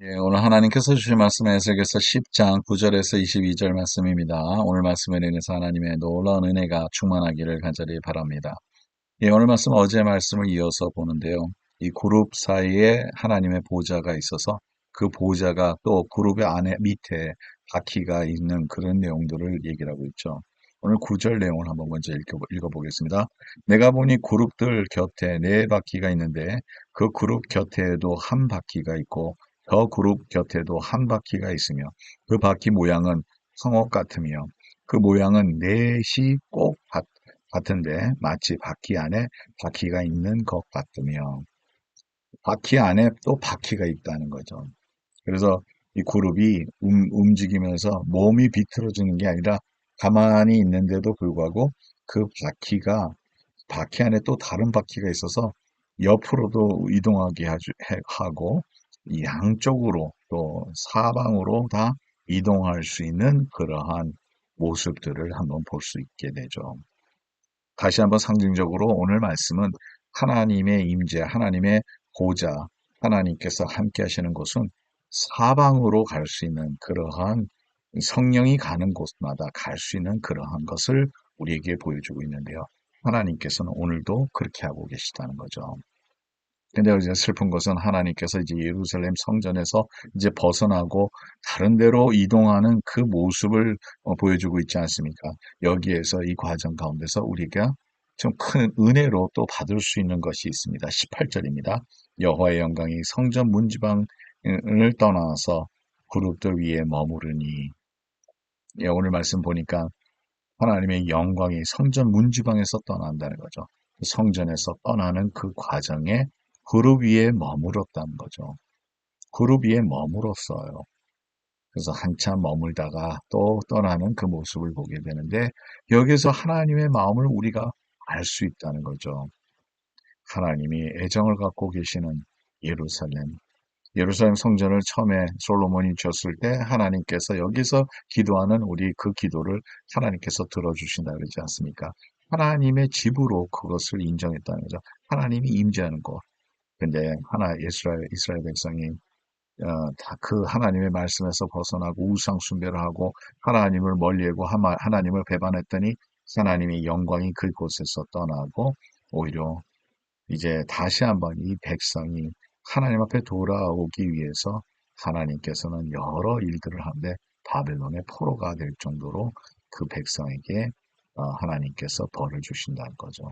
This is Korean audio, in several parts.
예, 오늘 하나님께서 주신 말씀은 에스겔서 10장 9절에서 22절 말씀입니다. 오늘 말씀에 인해서 하나님의 놀라운 은혜가 충만하기를 간절히 바랍니다. 예, 오늘 말씀 어제 말씀을 이어서 보는데요. 이 그룹 사이에 하나님의 보좌가 있어서 그 보좌가 또 그룹의 안에 밑에 바퀴가 있는 그런 내용들을 얘기를 하고 있죠. 오늘 9절 내용을 한번 먼저 읽어보겠습니다. 내가 보니 그룹들 곁에 네 바퀴가 있는데 그 그룹 곁에도 한 바퀴가 있고 더 그룹 곁에도 한 바퀴가 있으며 그 바퀴 모양은 성읍 같으며 그 모양은 넷이 꼭 같은데 마치 바퀴 안에 바퀴가 있는 것 같으며 바퀴 안에 또 바퀴가 있다는 거죠. 그래서 이 그룹이 움직이면서 몸이 비틀어지는 게 아니라 가만히 있는데도 불구하고 그 바퀴 안에 또 다른 바퀴가 있어서 옆으로도 이동하게 하고 양쪽으로 또 사방으로 다 이동할 수 있는 그러한 모습들을 한번 볼 수 있게 되죠. 다시 한번 상징적으로 오늘 말씀은 하나님의 임재, 하나님의 보좌, 하나님께서 함께 하시는 곳은 사방으로 갈 수 있는 그러한 성령이 가는 곳마다 갈 수 있는 그러한 것을 우리에게 보여주고 있는데요. 하나님께서는 오늘도 그렇게 하고 계시다는 거죠. 근데 이제 슬픈 것은 하나님께서 이제 예루살렘 성전에서 이제 벗어나고 다른 데로 이동하는 그 모습을 보여주고 있지 않습니까? 여기에서 이 과정 가운데서 우리가 좀 큰 은혜로 또 받을 수 있는 것이 있습니다. 18절입니다. 여호와의 영광이 성전 문지방을 떠나서 그룹들 위에 머무르니. 예, 오늘 말씀 보니까 하나님의 영광이 성전 문지방에서 떠난다는 거죠. 성전에서 떠나는 그 과정에 그룹 위에 머물렀다는 거죠. 그룹 위에 머물었어요. 그래서 한참 머물다가 또 떠나는 그 모습을 보게 되는데 여기서 하나님의 마음을 우리가 알 수 있다는 거죠. 하나님이 애정을 갖고 계시는 예루살렘. 예루살렘 성전을 처음에 솔로몬이 지었을 때 하나님께서 여기서 기도하는 우리 그 기도를 하나님께서 들어주신다 그러지 않습니까? 하나님의 집으로 그것을 인정했다는 거죠. 하나님이 임재하는 곳. 근데 이스라엘 백성이 다 그 하나님의 말씀에서 벗어나고 우상 숭배를 하고 하나님을 멀리하고 하나님을 배반했더니 하나님의 영광이 그곳에서 떠나고 오히려 이제 다시 한번 이 백성이 하나님 앞에 돌아오기 위해서 하나님께서는 여러 일들을 하는데 바벨론의 포로가 될 정도로 그 백성에게 하나님께서 벌을 주신다는 거죠.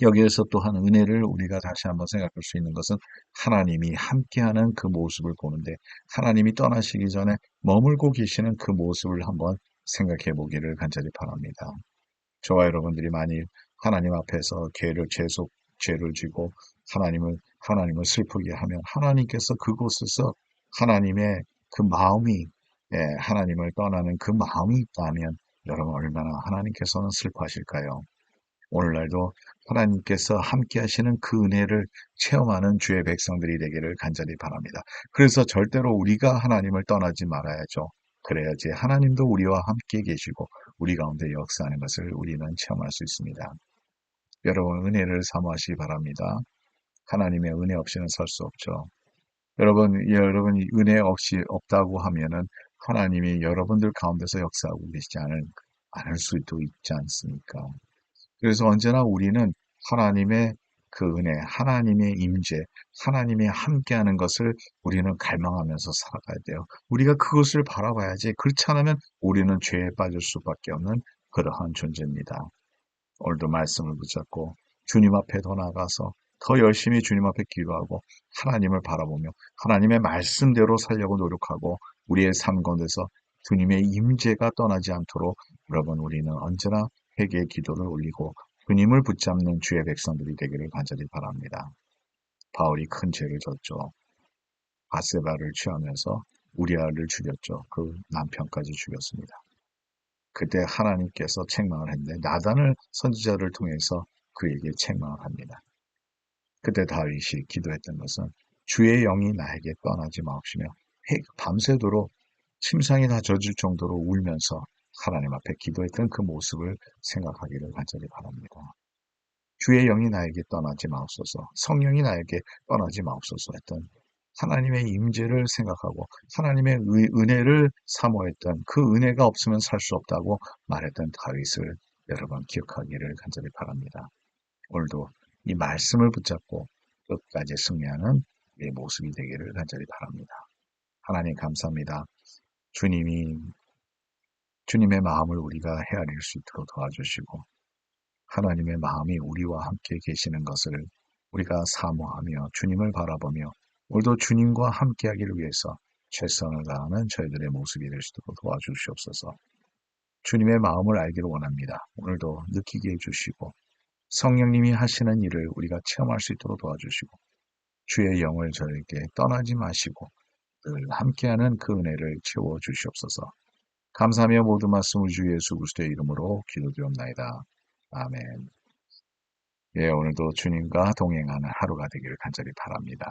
여기에서 또한 은혜를 우리가 다시 한번 생각할 수 있는 것은 하나님이 함께하는 그 모습을 보는데 하나님이 떠나시기 전에 머물고 계시는 그 모습을 한번 생각해 보기를 간절히 바랍니다. 저와 여러분들이 만일 하나님 앞에서 죄를 지고 하나님을 슬프게 하면 하나님께서 그곳에서 하나님의 그 마음이 하나님을 떠나는 그 마음이 있다면 여러분 얼마나 하나님께서는 슬퍼하실까요? 오늘날도 하나님께서 함께 하시는 그 은혜를 체험하는 주의 백성들이 되기를 간절히 바랍니다. 그래서 절대로 우리가 하나님을 떠나지 말아야죠. 그래야지 하나님도 우리와 함께 계시고 우리 가운데 역사하는 것을 우리는 체험할 수 있습니다. 여러분 은혜를 사모하시기 바랍니다. 하나님의 은혜 없이는 설 수 없죠. 여러분이 은혜 없이 없다고 하면은 하나님이 여러분들 가운데서 역사하고 계시지 않을 수도 있지 않습니까? 그래서 언제나 우리는 하나님의 그 은혜, 하나님의 임재, 하나님이 함께하는 것을 우리는 갈망하면서 살아가야 돼요. 우리가 그것을 바라봐야지 그렇지 않으면 우리는 죄에 빠질 수밖에 없는 그러한 존재입니다. 오늘도 말씀을 붙잡고 주님 앞에 더 나가서 더 열심히 주님 앞에 기도하고 하나님을 바라보며 하나님의 말씀대로 살려고 노력하고 우리의 삶 가운데서 주님의 임재가 떠나지 않도록 여러분 우리는 언제나 회개의 기도를 올리고 주님을 붙잡는 주의 백성들이 되기를 간절히 바랍니다. 바울이 큰 죄를 졌죠. 바세바를 취하면서 우리아를 죽였죠. 그 남편까지 죽였습니다. 그때 하나님께서 책망을 했는데 나단을 선지자를 통해서 그에게 책망을 합니다. 그때 다윗이 기도했던 것은 주의 영이 나에게 떠나지 마옵시며 밤새도록 침상이 다 젖을 정도로 울면서 하나님 앞에 기도했던 그 모습을 생각하기를 간절히 바랍니다. 주의 영이 나에게 떠나지 마옵소서, 성령이 나에게 떠나지 마옵소서 했던 하나님의 임재를 생각하고 하나님의 은혜를 사모했던 그 은혜가 없으면 살 수 없다고 말했던 다윗을 여러분 기억하기를 간절히 바랍니다. 오늘도 이 말씀을 붙잡고 끝까지 승리하는 내 모습이 되기를 간절히 바랍니다. 하나님 감사합니다. 주님의 마음을 우리가 헤아릴 수 있도록 도와주시고 하나님의 마음이 우리와 함께 계시는 것을 우리가 사모하며 주님을 바라보며 오늘도 주님과 함께하기를 위해서 최선을 다하는 저희들의 모습이 될 수 있도록 도와주시옵소서. 주님의 마음을 알기를 원합니다. 오늘도 느끼게 해주시고 성령님이 하시는 일을 우리가 체험할 수 있도록 도와주시고 주의 영을 저에게 떠나지 마시고 늘 함께하는 그 은혜를 채워주시옵소서. 감사하며 모든 말씀을 주 예수 그리스도의 이름으로 기도드리옵나이다. 아멘. 예, 오늘도 주님과 동행하는 하루가 되기를 간절히 바랍니다.